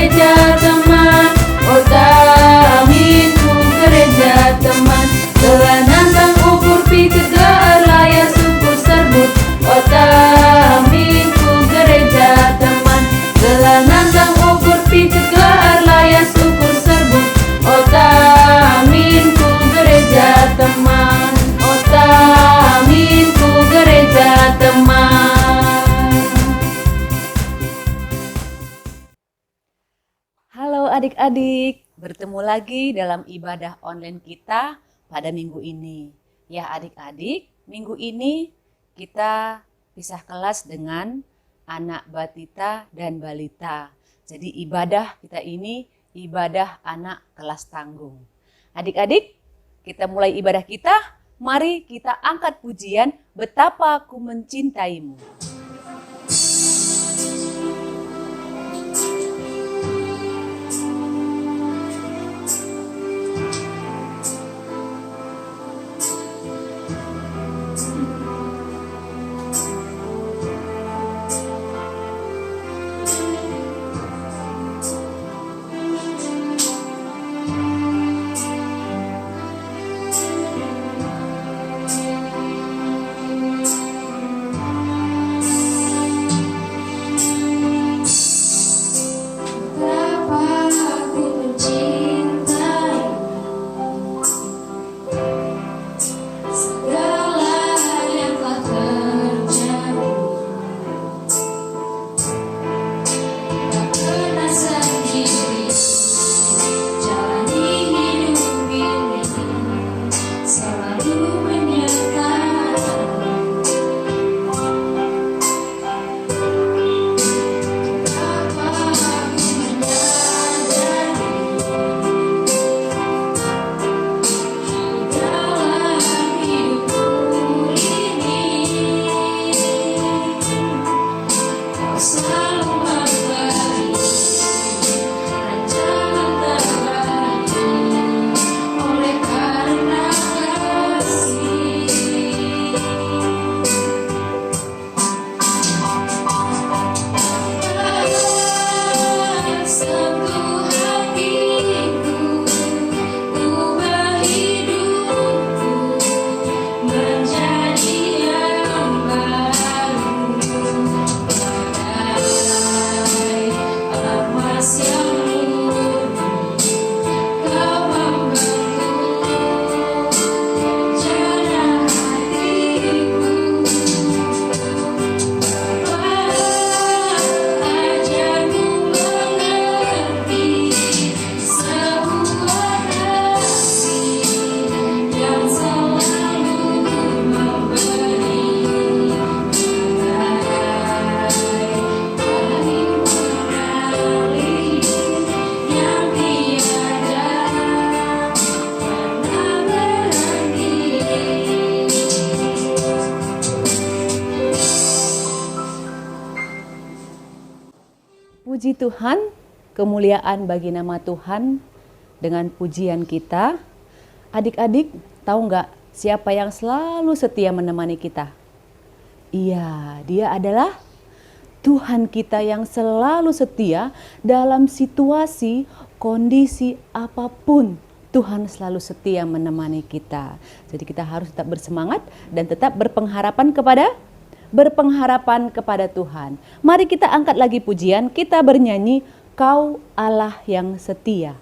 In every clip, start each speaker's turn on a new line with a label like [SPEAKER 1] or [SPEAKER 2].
[SPEAKER 1] gereja teman. Otamin ku gereja teman. Telah nantang ukur pikir laya syukur serbut. Otamin ku gereja teman. Telah nantang ukur pikir laya syukur serbut. Otamin ku gereja teman. Otamin ku gereja teman.
[SPEAKER 2] Halo adik-adik, bertemu lagi dalam ibadah online kita pada minggu ini. Ya adik-adik, minggu ini kita pisah kelas dengan anak batita dan balita. Jadi ibadah kita ini ibadah anak kelas tanggung. Adik-adik, kita mulai ibadah kita. Mari kita angkat pujian Betapa Aku Mencintaimu. Puji Tuhan, kemuliaan bagi nama Tuhan dengan pujian kita. Adik-adik, tahu nggak siapa yang selalu setia menemani kita? Iya, dia adalah Tuhan kita yang selalu setia dalam situasi, kondisi apapun. Tuhan selalu setia menemani kita. Jadi kita harus tetap bersemangat dan tetap berpengharapan kepada Tuhan. Mari kita angkat lagi pujian, kita bernyanyi, Kau Allah yang setia.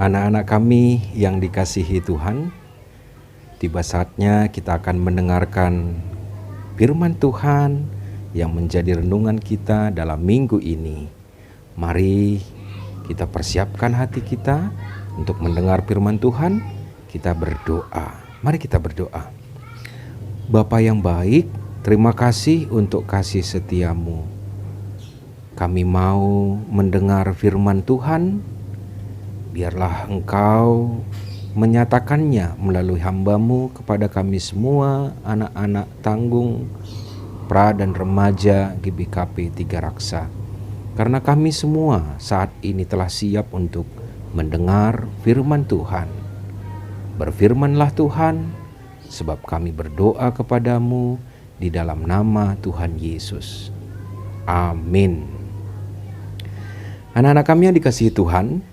[SPEAKER 3] Anak-anak kami yang dikasihi Tuhan, tiba saatnya kita akan mendengarkan firman Tuhan yang menjadi renungan kita dalam minggu ini. Mari kita persiapkan hati kita untuk mendengar firman Tuhan. Kita berdoa. Mari kita berdoa. Bapa yang baik, terima kasih untuk kasih setiamu. Kami mau mendengar firman Tuhan. Biarlah Engkau menyatakannya melalui hamba-Mu kepada kami semua, anak-anak tanggung, pra dan remaja GBKP 3 Raksa. Karena kami semua saat ini telah siap untuk mendengar firman Tuhan. Berfirmanlah Tuhan, sebab kami berdoa kepadamu di dalam nama Tuhan Yesus. Amin. Anak-anak kami yang dikasihi Tuhan,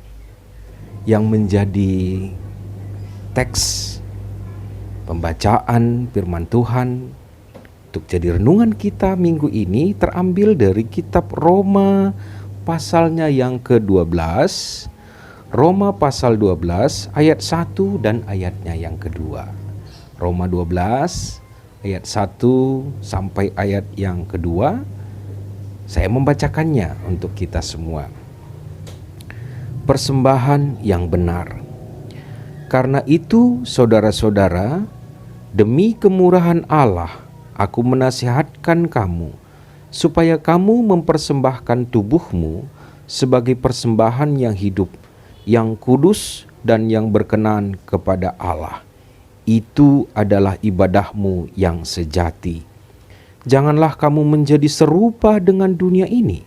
[SPEAKER 3] yang menjadi teks pembacaan firman Tuhan untuk jadi renungan kita minggu ini terambil dari kitab Roma pasalnya yang ke-12. Roma pasal 12 ayat 1 dan ayatnya yang kedua. Roma 12 ayat 1 sampai ayat yang kedua. Saya membacakannya untuk kita semua. Persembahan yang benar. Karena itu, saudara-saudara, demi kemurahan Allah, aku menasihatkan kamu, supaya kamu mempersembahkan tubuhmu sebagai persembahan yang hidup, yang kudus dan yang berkenan kepada Allah. Itu adalah ibadahmu yang sejati. Janganlah kamu menjadi serupa dengan dunia ini,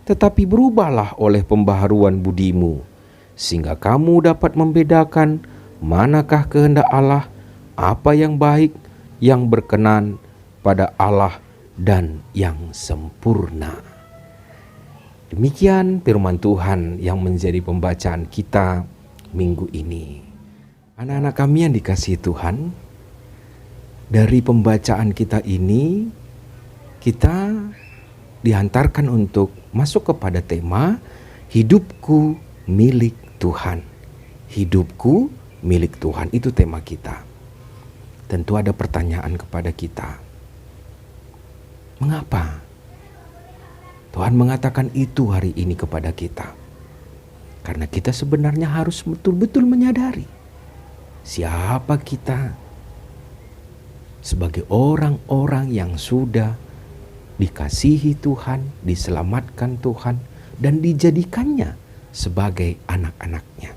[SPEAKER 3] tetapi berubahlah oleh pembaharuan budimu, sehingga kamu dapat membedakan manakah kehendak Allah, apa yang baik, yang berkenan pada Allah, dan yang sempurna. Demikian firman Tuhan yang menjadi pembacaan kita minggu ini. Anak-anak kami yang dikasihi Tuhan, dari pembacaan kita ini, kita dihantarkan untuk masuk kepada tema hidupku milik Tuhan. Hidupku milik Tuhan, itu tema kita. Tentu ada pertanyaan kepada kita. Mengapa Tuhan mengatakan itu hari ini kepada kita? Karena kita sebenarnya harus betul-betul menyadari siapa kita sebagai orang-orang yang sudah dikasihi Tuhan, diselamatkan Tuhan, dan dijadikannya sebagai anak-anaknya.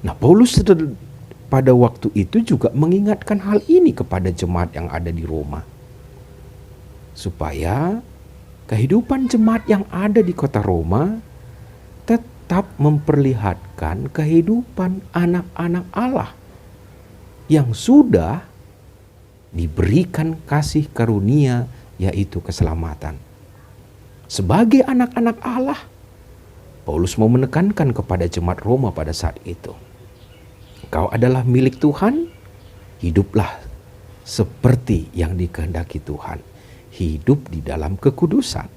[SPEAKER 3] Nah, Paulus pada waktu itu juga mengingatkan hal ini kepada jemaat yang ada di Roma, supaya kehidupan jemaat yang ada di kota Roma tetap memperlihatkan kehidupan anak-anak Allah yang sudah diberikan kasih karunia, yaitu keselamatan. Sebagai anak-anak Allah, Paulus mau menekankan kepada jemaat Roma pada saat itu. Kau adalah milik Tuhan, hiduplah seperti yang dikehendaki Tuhan. Hidup di dalam kekudusan.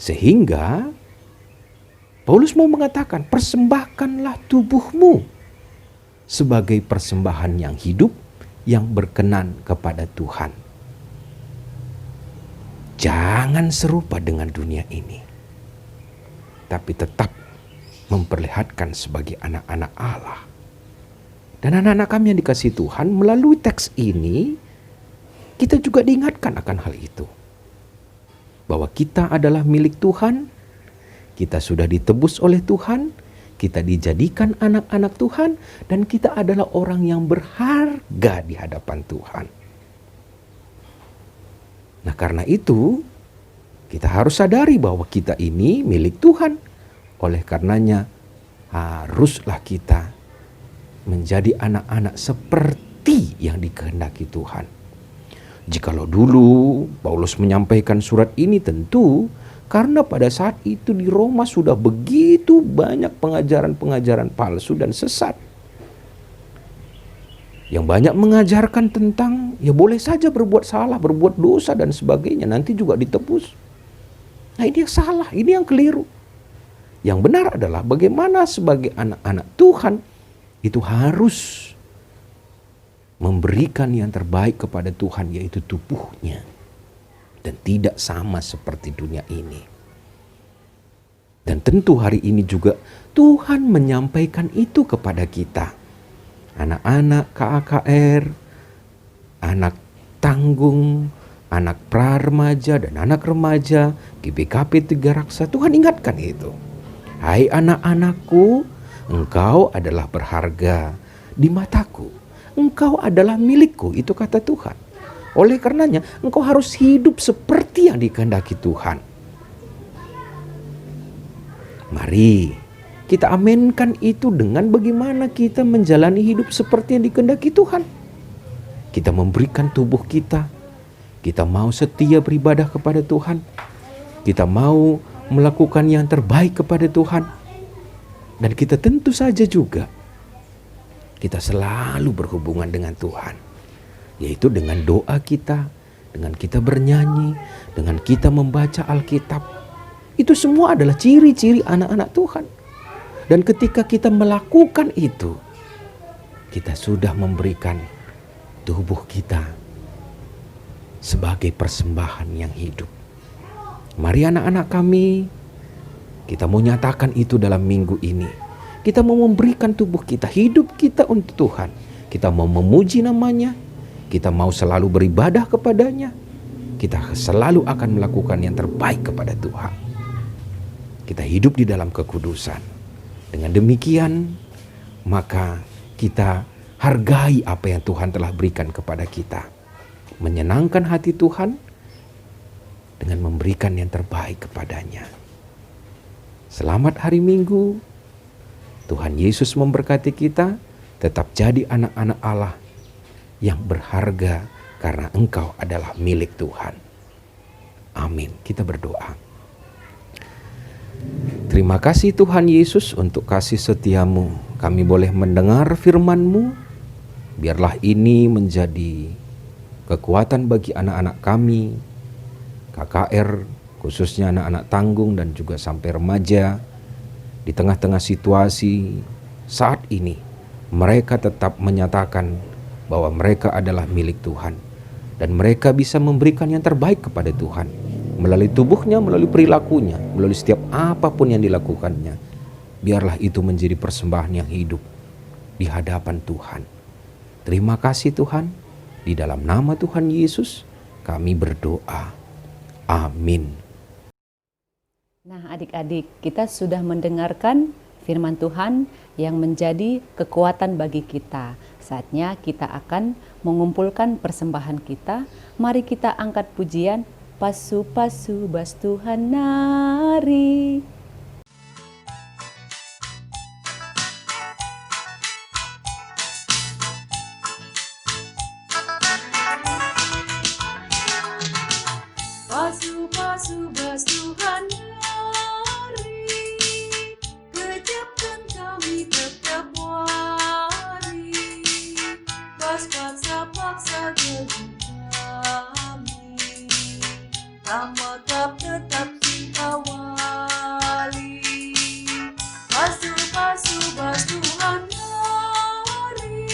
[SPEAKER 3] Sehingga Paulus mau mengatakan, persembahkanlah tubuhmu sebagai persembahan yang hidup, yang berkenan kepada Tuhan. Jangan serupa dengan dunia ini, tapi tetap memperlihatkan sebagai anak-anak Allah. Dan anak-anak kami yang dikasihi Tuhan, melalui teks ini kita juga diingatkan akan hal itu, bahwa kita adalah milik Tuhan, kita sudah ditebus oleh Tuhan, kita dijadikan anak-anak Tuhan, dan kita adalah orang yang berharga di hadapan Tuhan. Nah, karena itu kita harus sadari bahwa kita ini milik Tuhan. Oleh karenanya haruslah kita menjadi anak-anak seperti yang dikehendaki Tuhan. Jikalau dulu Paulus menyampaikan surat ini, tentu karena pada saat itu di Roma sudah begitu banyak pengajaran-pengajaran palsu dan sesat, yang banyak mengajarkan tentang ya boleh saja berbuat salah, berbuat dosa dan sebagainya, nanti juga ditebus. Nah, ini yang salah, ini yang keliru. Yang benar adalah bagaimana sebagai anak-anak Tuhan itu harus memberikan yang terbaik kepada Tuhan, yaitu tubuhnya. Dan tidak sama seperti dunia ini. Dan tentu hari ini juga Tuhan menyampaikan itu kepada kita. Anak-anak KAKR, anak tanggung, anak pra-remaja dan anak remaja, GBKP 3 Raksa, Tuhan ingatkan itu. Hai anak-anakku, engkau adalah berharga di mataku. Engkau adalah milikku, itu kata Tuhan. Oleh karenanya, engkau harus hidup seperti yang dikehendaki Tuhan. Mari kita amenkan itu dengan bagaimana kita menjalani hidup seperti yang dikehendaki Tuhan. Kita memberikan tubuh kita. Kita mau setia beribadah kepada Tuhan. Kita mau melakukan yang terbaik kepada Tuhan. Dan kita tentu saja juga kita selalu berhubungan dengan Tuhan. Yaitu dengan doa kita, dengan kita bernyanyi, dengan kita membaca Alkitab. Itu semua adalah ciri-ciri anak-anak Tuhan. Dan ketika kita melakukan itu, kita sudah memberikan tubuh kita sebagai persembahan yang hidup. Mari anak-anak kami, kita mau nyatakan itu dalam minggu ini. Kita mau memberikan tubuh kita, hidup kita untuk Tuhan. Kita mau memuji namanya. Kita mau selalu beribadah kepadanya. Kita selalu akan melakukan yang terbaik kepada Tuhan. Kita hidup di dalam kekudusan. Dengan demikian, maka kita hargai apa yang Tuhan telah berikan kepada kita. Menyenangkan hati Tuhan dengan memberikan yang terbaik kepadanya. Selamat hari Minggu. Tuhan Yesus memberkati kita. Tetap jadi anak-anak Allah yang berharga karena engkau adalah milik Tuhan. Amin. Kita berdoa. Terima kasih Tuhan Yesus untuk kasih setiamu. Kami boleh mendengar firman-Mu. Biarlah ini menjadi kekuatan bagi anak-anak kami, KKR, khususnya anak-anak tanggung dan juga sampai remaja. Di tengah-tengah situasi saat ini, mereka tetap menyatakan bahwa mereka adalah milik Tuhan. Dan mereka bisa memberikan yang terbaik kepada Tuhan. Melalui tubuhnya, melalui perilakunya, melalui setiap apapun yang dilakukannya. Biarlah itu menjadi persembahan yang hidup di hadapan Tuhan. Terima kasih Tuhan. Di dalam nama Tuhan Yesus kami berdoa. Amin.
[SPEAKER 2] Nah adik-adik, kita sudah mendengarkan firman Tuhan yang menjadi kekuatan bagi kita. Saatnya kita akan mengumpulkan persembahan kita. Mari kita angkat pujian, pasu-pasu bas Tuhan nari.
[SPEAKER 1] Pasu-pasu bas Tuhan nari, kejapkan kami tetap wari. Paksa-paksa jadi kami, ramatap tetap awali. Pasu-pasu bas Tuhan nari,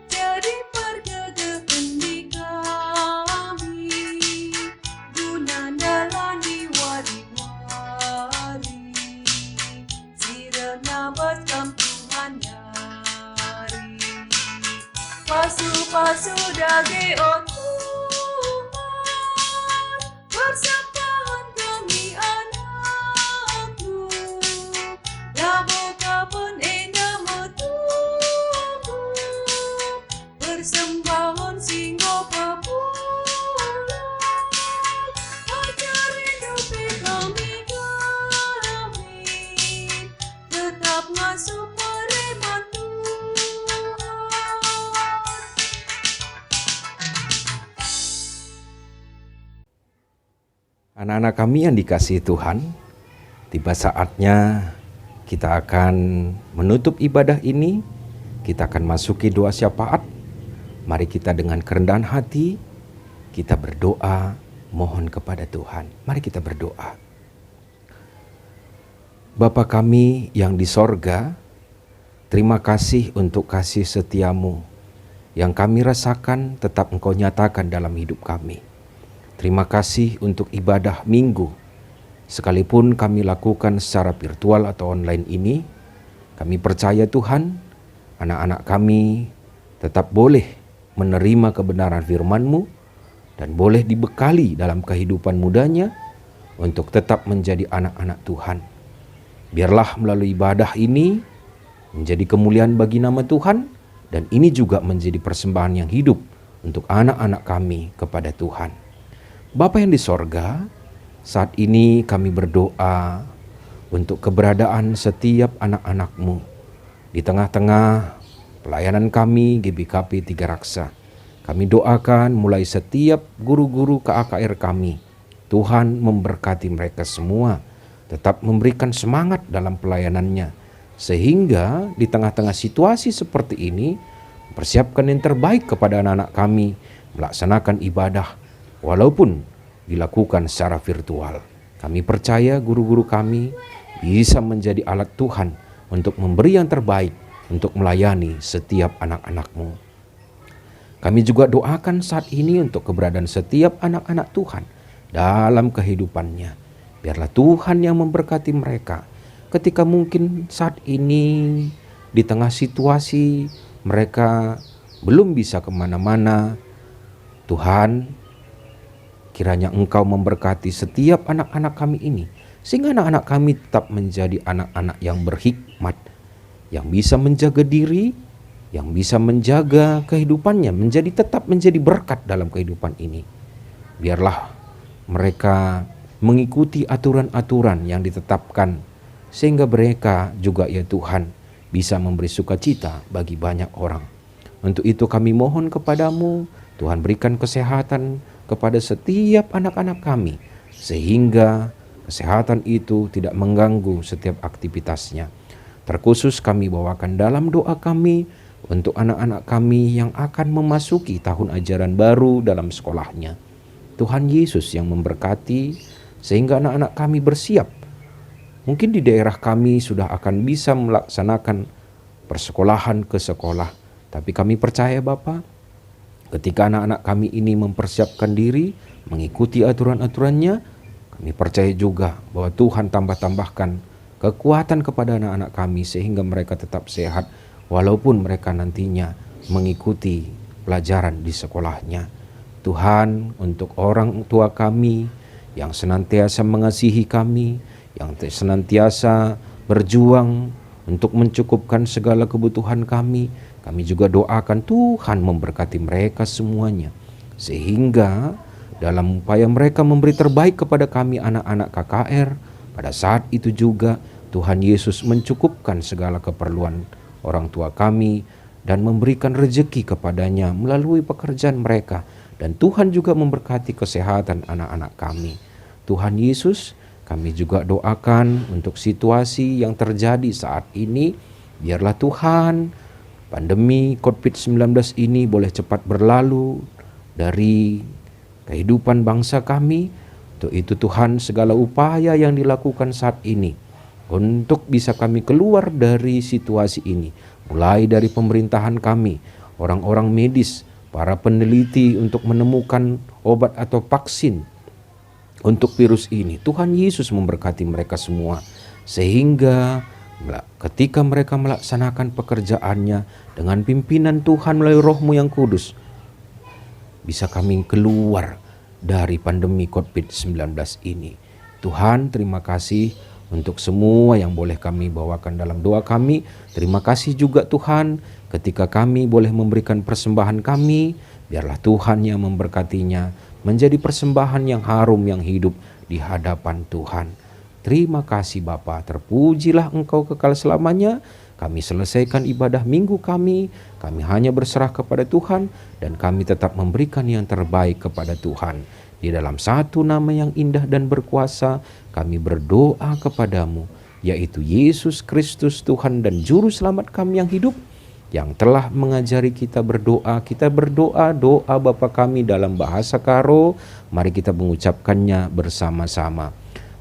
[SPEAKER 1] jadi pergedaan di kami, guna dalam wari-wari, sirena bas kampungan nari. Pasu-pasu dage o Tuhan, persembahan kami anakmu, labo kapun nama tubuh, persembahan singgo papulang, ajar hidup kami, tetap ngasuh pereman
[SPEAKER 3] Anak-anak kami yang dikasihi Tuhan, tiba saatnya kita akan menutup ibadah ini. Kita akan masuki doa syafaat. Mari kita dengan kerendahan hati, kita berdoa mohon kepada Tuhan. Mari kita berdoa. Bapa kami yang di sorga, terima kasih untuk kasih setiamu yang kami rasakan tetap Engkau nyatakan dalam hidup kami. Terima kasih untuk ibadah minggu, sekalipun kami lakukan secara virtual atau online ini, kami percaya Tuhan, anak-anak kami tetap boleh menerima kebenaran firman-Mu dan boleh dibekali dalam kehidupan mudanya untuk tetap menjadi anak-anak Tuhan. Biarlah melalui ibadah ini menjadi kemuliaan bagi nama Tuhan, dan ini juga menjadi persembahan yang hidup untuk anak-anak kami kepada Tuhan. Bapa yang di sorga, saat ini kami berdoa untuk keberadaan setiap anak-anak-Mu di tengah-tengah pelayanan kami GBKP Tiga Raksa. Kami doakan mulai setiap guru-guru KAKR kami, Tuhan memberkati mereka semua, tetap memberikan semangat dalam pelayanannya, sehingga di tengah-tengah situasi seperti ini, mempersiapkan yang terbaik kepada anak-anak kami melaksanakan ibadah walaupun dilakukan secara virtual. Kami percaya guru-guru kami bisa menjadi alat Tuhan untuk memberi yang terbaik untuk melayani setiap anak-anak-Mu. Kami juga doakan saat ini untuk keberadaan setiap anak-anak Tuhan dalam kehidupannya. Biarlah Tuhan yang memberkati mereka ketika mungkin saat ini di tengah situasi mereka belum bisa kemana-mana. Tuhan, kiranya Engkau memberkati setiap anak-anak kami ini, sehingga anak-anak kami tetap menjadi anak-anak yang berhikmat, yang bisa menjaga diri, yang bisa menjaga kehidupannya, tetap menjadi berkat dalam kehidupan ini. Biarlah mereka mengikuti aturan-aturan yang ditetapkan, sehingga mereka juga ya Tuhan bisa memberi sukacita bagi banyak orang. Untuk itu kami mohon kepadamu, Tuhan berikan kesehatan kepada setiap anak-anak kami, sehingga kesehatan itu tidak mengganggu setiap aktivitasnya. Terkhusus kami bawakan dalam doa kami untuk anak-anak kami yang akan memasuki tahun ajaran baru dalam sekolahnya. Tuhan Yesus yang memberkati, sehingga anak-anak kami bersiap. Mungkin di daerah kami sudah akan bisa melaksanakan persekolahan ke sekolah. Tapi kami percaya Bapa, ketika anak-anak kami ini mempersiapkan diri, mengikuti aturan-aturannya, kami percaya juga bahwa Tuhan tambahkan kekuatan kepada anak-anak kami sehingga mereka tetap sehat walaupun mereka nantinya mengikuti pelajaran di sekolahnya. Tuhan, untuk orang tua kami yang senantiasa mengasihi kami, yang senantiasa berjuang untuk mencukupkan segala kebutuhan kami juga doakan Tuhan memberkati mereka semuanya, sehingga dalam upaya mereka memberi terbaik kepada kami anak-anak KKR, pada saat itu juga Tuhan Yesus mencukupkan segala keperluan orang tua kami dan memberikan rezeki kepadanya melalui pekerjaan mereka. Dan Tuhan juga memberkati kesehatan anak-anak kami. Tuhan Yesus, kami juga doakan untuk situasi yang terjadi saat ini. Biarlah Tuhan, pandemi COVID-19 ini boleh cepat berlalu dari kehidupan bangsa kami. Untuk itu Tuhan, segala upaya yang dilakukan saat ini untuk bisa kami keluar dari situasi ini, mulai dari pemerintahan kami, orang-orang medis, para peneliti untuk menemukan obat atau vaksin untuk virus ini. Tuhan Yesus memberkati mereka semua, sehingga ketika mereka melaksanakan pekerjaannya dengan pimpinan Tuhan melalui Roh-Mu yang kudus, bisa kami keluar dari pandemi COVID-19 ini. Tuhan, terima kasih untuk semua yang boleh kami bawakan dalam doa kami. Terima kasih juga Tuhan, ketika kami boleh memberikan persembahan kami, biarlah Tuhan yang memberkatinya menjadi persembahan yang harum, yang hidup di hadapan Tuhan. Terima kasih Bapa, terpujilah Engkau kekal selamanya. Kami selesaikan ibadah minggu kami hanya berserah kepada Tuhan, dan kami tetap memberikan yang terbaik kepada Tuhan. Di dalam satu nama yang indah dan berkuasa, kami berdoa kepadamu, yaitu Yesus Kristus Tuhan dan Juru Selamat kami yang hidup, yang telah mengajari kita berdoa. Kita berdoa doa Bapa kami dalam bahasa Karo. Mari kita mengucapkannya bersama-sama.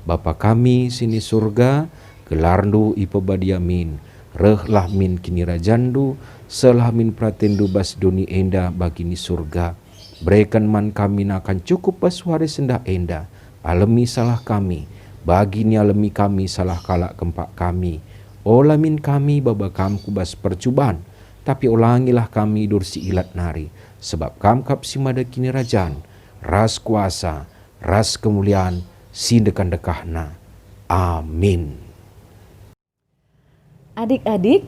[SPEAKER 3] Bapa kami sini surga, gelarndu ipabadiamin, rehlah min kini rajandu, selah min pratendu bas doni enda bagini surga. Berikan man kami akan cukup bas waris sendah enda, alemi salah kami, bagini alemi kami salah kalak kempak kami. Olamin kami baba kamku bas percubaan, tapi ulangilah kami dursi ilat nari, sebab kamkap simada kini rajan, ras kuasa, ras kemuliaan, sindekan dekahna. Amin.
[SPEAKER 2] Adik-adik,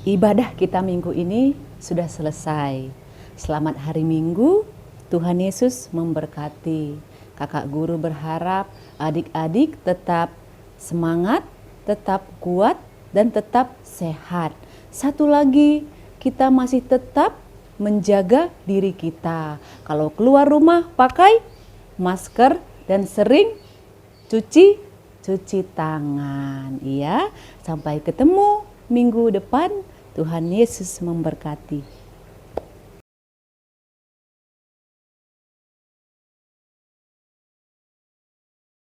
[SPEAKER 2] ibadah kita minggu ini sudah selesai. Selamat hari Minggu, Tuhan Yesus memberkati. Kakak guru berharap adik-adik tetap semangat, tetap kuat, dan tetap sehat. Satu lagi, kita masih tetap menjaga diri kita. Kalau keluar rumah pakai masker dan sering cuci tangan. Iya, sampai ketemu minggu depan. Tuhan Yesus memberkati.